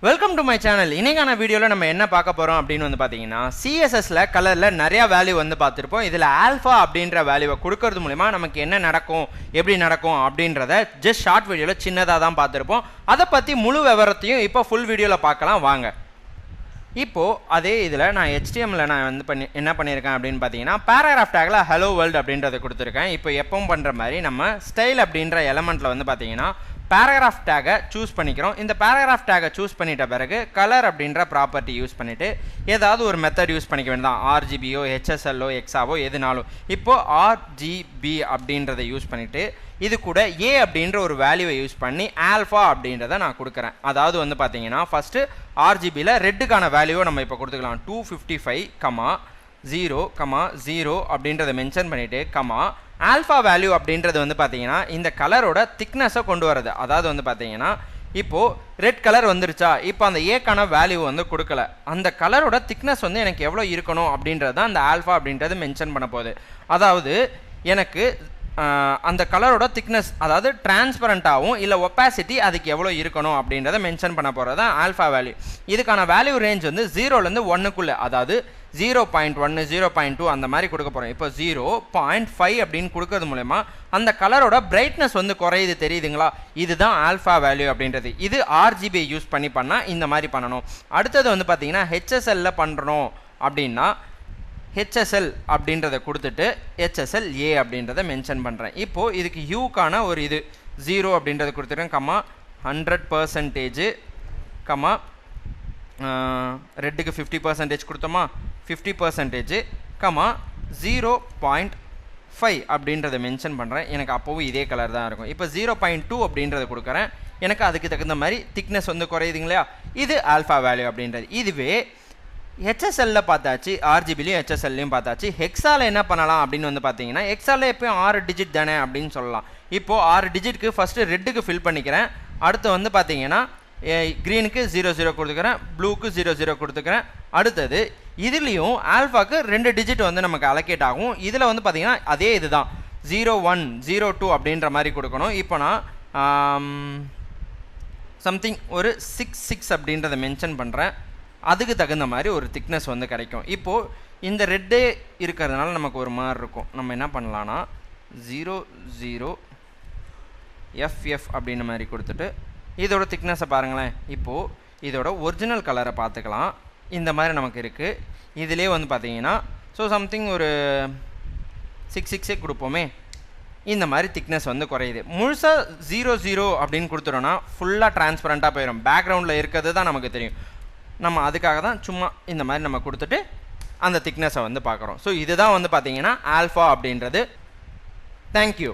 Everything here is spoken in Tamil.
Welcome to my channel. இன்னைக்கான வீடியோவில் நம்ம என்ன பார்க்க போகிறோம் அப்படின்னு வந்து பார்த்தீங்கன்னா, சிஎஸ்எஸ்ல கலரில் நிறையா வேல்யூ வந்து பார்த்துருப்போம். இதில் ஆல்ஃபா அப்படின்ற வேல்யூவை கொடுக்கறது மூலிமா நமக்கு என்ன நடக்கும், எப்படி நடக்கும் அப்படின்றத ஜஸ்ட் ஷார்ட் வீடியோவில் சின்னதாக தான் பார்த்துருப்போம். அதை பற்றி முழு விவரத்தையும் இப்போ ஃபுல் வீடியோவில் பார்க்கலாம் வாங்க. இப்போது அதே இதில் நான் HTML நான் வந்து என்ன பண்ணியிருக்கேன் அப்படின்னு பார்த்தீங்கன்னா, பேராகிராஃப் டேக்கில் ஹலோ வேர்ல்டு அப்படின்றத கொடுத்துருக்கேன். இப்போ எப்பவும் பண்ணுற மாதிரி நம்ம ஸ்டைல் அப்படின்ற எலமெண்ட்டில் வந்து பார்த்தீங்கன்னா பேராகிராஃப் டேகை சூஸ் பண்ணிக்கிறோம். இந்த பேராகிராஃப் டேகை சூஸ் பண்ணிட்ட பிறகு கலர் அப்படின்ற ப்ராப்பர்ட்டி யூஸ் பண்ணிவிட்டு ஏதாவது ஒரு மெத்தட் யூஸ் பண்ணிக்க வேண்டியதான். RGBயோ HSLஓ எக்ஸாவோ எதுனாலும். இப்போது RGB அப்படின்றத யூஸ் பண்ணிவிட்டு இது கூட A அப்படின்ற ஒரு வேல்யூவை யூஸ் பண்ணி ஆல்ஃபா அப்படின்றத நான் கொடுக்குறேன். அதாவது வந்து பார்த்தீங்கன்னா ஃபஸ்ட்டு RGBயில் ரெட்டுக்கான வேல்யூவை நம்ம இப்போ கொடுத்துக்கலாம். 255,0,0 அப்படின்றத மென்ஷன் பண்ணிவிட்டு ஆல்ஃபா வேல்யூ அப்படின்றது வந்து பார்த்தீங்கன்னா இந்த கலரோட திக்னஸை கொண்டு வரது. அதாவது வந்து பார்த்தீங்கன்னா இப்போது ரெட் கலர் வந்துருச்சா, இப்போ அந்த ஏக்கான வேல்யூ வந்து கொடுக்கல, அந்த கலரோட திக்னஸ் வந்து எனக்கு எவ்வளோ இருக்கணும் அப்படின்றது தான் அந்த ஆல்ஃபா அப்படின்றது மென்ஷன் பண்ண போகுது. அதாவது எனக்கு அந்த கலரோட திக்னஸ், அதாவது டிரான்ஸ்பரண்ட்டாகவும் இல்லை ஒப்பாசிட்டி அதுக்கு எவ்வளோ இருக்கணும் அப்படின்றத மென்ஷன் பண்ண போகிறது தான் ஆல்ஃபா வேல்யூ. இதுக்கான வேல்யூ ரேஞ்ச் வந்து 0லேருந்து 1க்குள்ளே, அதாவது 0.1 0.2 அந்த மாதிரி கொடுக்க போகிறோம். இப்போ 0.5 அப்படின்னு கொடுக்கறது மூலமா அந்த கலரோட பிரைட்னஸ் வந்து குறையுது, தெரியுதுங்களா? இதுதான் ஆல்ஃபா வேல்யூ அப்படின்றது. இது RGB யூஸ் பண்ணி பண்ணால் இந்த மாதிரி பண்ணணும். அடுத்தது வந்து பார்த்தீங்கன்னா HSLல பண்ணுறோம் அப்படின்னா HSL அப்படின்றத கொடுத்துட்டு HSLA அப்படின்றத மென்ஷன் பண்ணுறேன். இப்போது இதுக்கு யூக்கான ஒரு இது 0 அப்படின்றத கொடுத்துருக்கேன், 100%, ரெட்டுக்கு 50% கொடுத்தோமா, 50%, 0.5 அப்படின்றத மென்ஷன் பண்ணுறேன். எனக்கு அப்போவும் இதே கலர் தான் இருக்கும். இப்போ 0.2 அப்படின்றத கொடுக்குறேன். எனக்கு அதுக்கு தகுந்த மாதிரி திக்னஸ் வந்து குறையுதுங்களா, இது ஆல்ஃபா வேல்யூ அப்படின்றது. இதுவே HSLல பார்த்தாச்சு, RGBலையும் HSLலையும் பார்த்தாச்சு. ஹெக்ஸால என்ன பண்ணலாம் அப்படின்னு வந்து பார்த்தீங்கன்னா, ஹெக்ஸால எப்பயும் 6 டிஜிட் தானே அப்படின்னு சொல்லலாம். இப்போது 6 டிஜிட்க்கு ஃபஸ்ட்டு ரெட்டுக்கு ஃபில் பண்ணிக்கிறேன். அடுத்து வந்து பார்த்தீங்கன்னா க்ரீனுக்கு 00 கொடுத்துக்கிறேன், ப்ளூக்கு 00 கொடுத்துக்கிறேன். அடுத்தது இதுலேயும் ஆல்ஃபாக்கு 2 டிஜிட் வந்து நமக்கு அலோகேட் ஆகும். இதில் வந்து பார்த்தீங்கன்னா அதே இது தான் 01 02 அப்படின்ற மாதிரி கொடுக்கணும். இப்போ நான் சம்திங் ஒரு 66 அப்படின்றத மென்ஷன் பண்ணுறேன். அதுக்கு தகுந்த மாதிரி ஒரு திக்னஸ் வந்து கிடைக்கும். இப்போது இந்த ரெட்டே இருக்கிறதுனால நமக்கு ஒரு மாதிரி இருக்கும். நம்ம என்ன பண்ணலான்னா 00FF அப்படின்ற மாதிரி கொடுத்துட்டு இதோட திக்னஸை பாருங்களேன். இப்போது இதோட ஒரிஜினல் கலரை பார்த்துக்கலாம். இந்த மாதிரி நமக்கு இருக்குது. இதிலே வந்து பார்த்தீங்கன்னா சம்திங் ஒரு 66 கொடுப்போமே, இந்த மாதிரி திக்னஸ் வந்து குறையுது. முழுசாக 00 அப்படின்னு கொடுத்துட்டோன்னா ஃபுல்லாக டிரான்ஸ்பரண்ட்டாக போயிடும். பேக்ரவுண்டில் இருக்கிறது தான் நமக்கு தெரியும். நம்ம அதுக்காக தான் சும்மா இந்த மாதிரி நம்ம கொடுத்துட்டு அந்த திக்னஸை வந்து பார்க்குறோம். ஸோ இதுதான் வந்து பார்த்தீங்கன்னா ஆல்ஃபா அப்படின்றது. தேங்க்யூ.